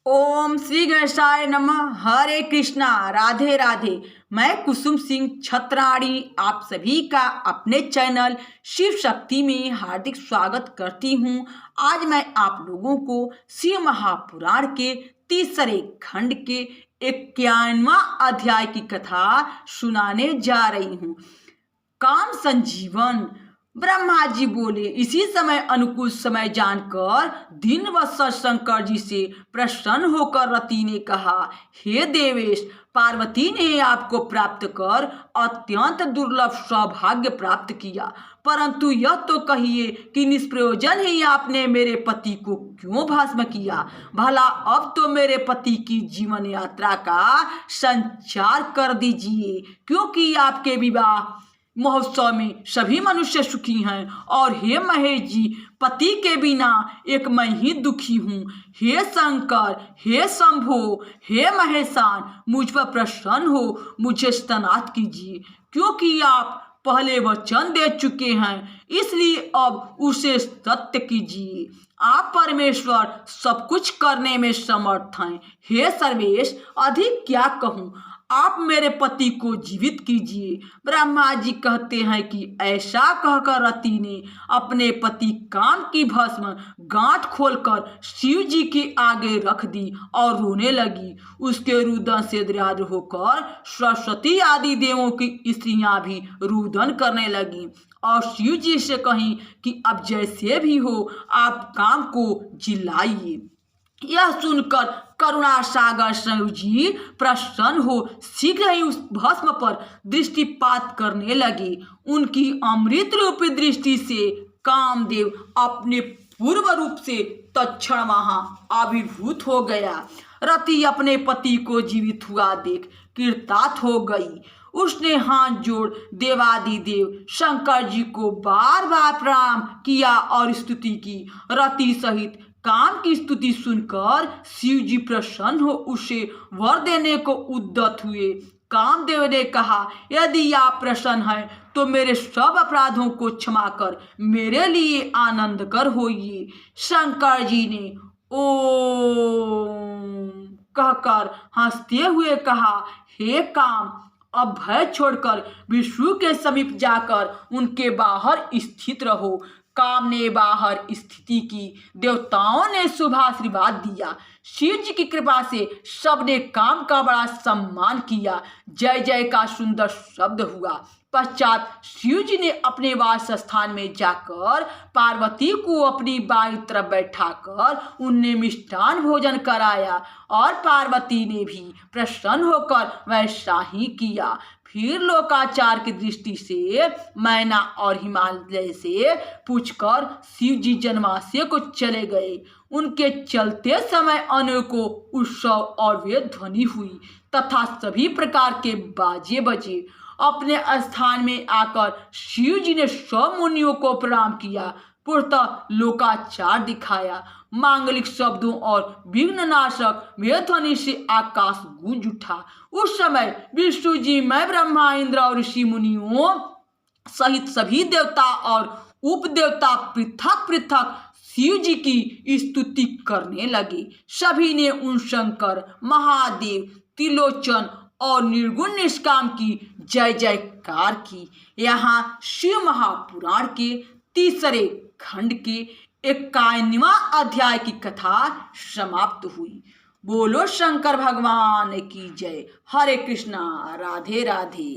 ओम श्री गणेशाय नमः। हरे कृष्णा, राधे राधे। मैं कुसुम सिंह छत्राणी आप सभी का अपने चैनल शिव शक्ति में हार्दिक स्वागत करती हूँ। आज मैं आप लोगों को शिव महापुराण के तीसरे खंड के 51वां अध्याय की कथा सुनाने जा रही हूँ। काम संजीवन। ब्रह्मा जी बोले। इसी समय अनुकूल समय जानकर दीनवत्सल शंकर जी से प्रसन्न होकर रति ने कहा, हे देवेश, पार्वती ने आपको प्राप्त कर अत्यंत दुर्लभ सौभाग्य प्राप्त किया, परंतु यह तो कहिए कि निष्प्रयोजन ही आपने मेरे पति को क्यों भस्म किया। भला अब तो मेरे पति की जीवन यात्रा का संचार कर दीजिए, क्योंकि आपके विवाह महोत्सव में सभी मनुष्य सुखी हैं और हे महेश जी, पति के बिना एक मैं ही दुखी हूँ। हे शंकर, हे शंभो, हे महेशान, मुझ पर प्रसन्न हो, मुझे स्तनात कीजिए, क्योंकि आप पहले वचन दे चुके हैं, इसलिए अब उसे सत्य कीजिए। आप परमेश्वर सब कुछ करने में समर्थ हैं। हे सर्वेश, अधिक क्या कहूँ, आप मेरे पति को जीवित कीजिए। ब्रह्मा जी कहते हैं कि ऐसा कहकर रति ने अपने पति काम की भस्म गांठ खोलकर शिव जी के आगे रख दी और रोने लगी। उसके रुदन से द्राद्र होकर सरस्वती आदि देवों की स्त्रियां भी रुदन करने लगी और शिव जी से कहीं कि अब जैसे भी हो आप काम को जिलाइए। यह सुनकर करुणा सागर शिव जी प्रसन्न हो शीघ्र ही उस भस्म पर दृष्टिपात करने लगे। उनकी अमृत रूपी दृष्टि से कामदेव अपने पूर्व रूप से तत्क्षण वहां आविर्भूत हो गया। रति अपने पति को जीवित हुआ देख कृतार्थ हो गई। उसने हाथ जोड़ देवादिदेव शंकर जी को बार बार प्रणाम किया और स्तुति की। रति सहित काम की स्तुति सुनकर शिव जी प्रसन्न हो उसे वर देने को उद्यत हुए। कामदेव ने कहा, यदि आप प्रसन्न हैं तो मेरे सब अपराधों को क्षमा कर मेरे लिए आनंद कर होइए। शंकर जी ने ओम कहकर हंसते हुए कहा, हे काम, अब भय छोड़कर विष्णु के समीप जाकर उनके बाहर स्थित रहो। काम ने बाहर स्थिति की। देवताओं ने शुभाशीर्वाद दिया। शिव जी की कृपा से सबने काम का बड़ा सम्मान किया। जय जय का सुंदर शब्द हुआ। पश्चात शिव जी ने अपने वास स्थान में जाकर पार्वती को अपनी बाईं तरफ बैठाकर उन्हें मिष्ठान भोजन कराया और पार्वती ने भी प्रसन्न होकर वैसा ही किया। फिर लोकाचार की दृष्टि से मैना और हिमालय से पूछकर शिव जी जनवासे को चले गए। उनके चलते समय अनेकों उत्सव और वेद ध्वनि हुई तथा सभी प्रकार के बाजे बजे। अपने स्थान में आकर शिव जी ने सब मुनियों को प्रणाम किया, पूर्णतः लोकाचार दिखाया। मांगलिक शब्दों और विघ्न नाशक वेद ध्वनि से आकाश गूंज उठा। उस समय विष्णु जी, मैं, ब्रह्मा, इंद्र और ऋषि मुनियों सहित सभी देवता और उपदेवता पृथक पृथक शिव जी की स्तुति करने लगे। सभी ने उन शंकर, महादेव, त्रिलोचन और निर्गुण निष्काम की जय जयकार की। यहाँ शिव महापुराण के तीसरे खंड के 51वां अध्याय की कथा समाप्त हुई। बोलो शंकर भगवान की जय। हरे कृष्णा, राधे राधे।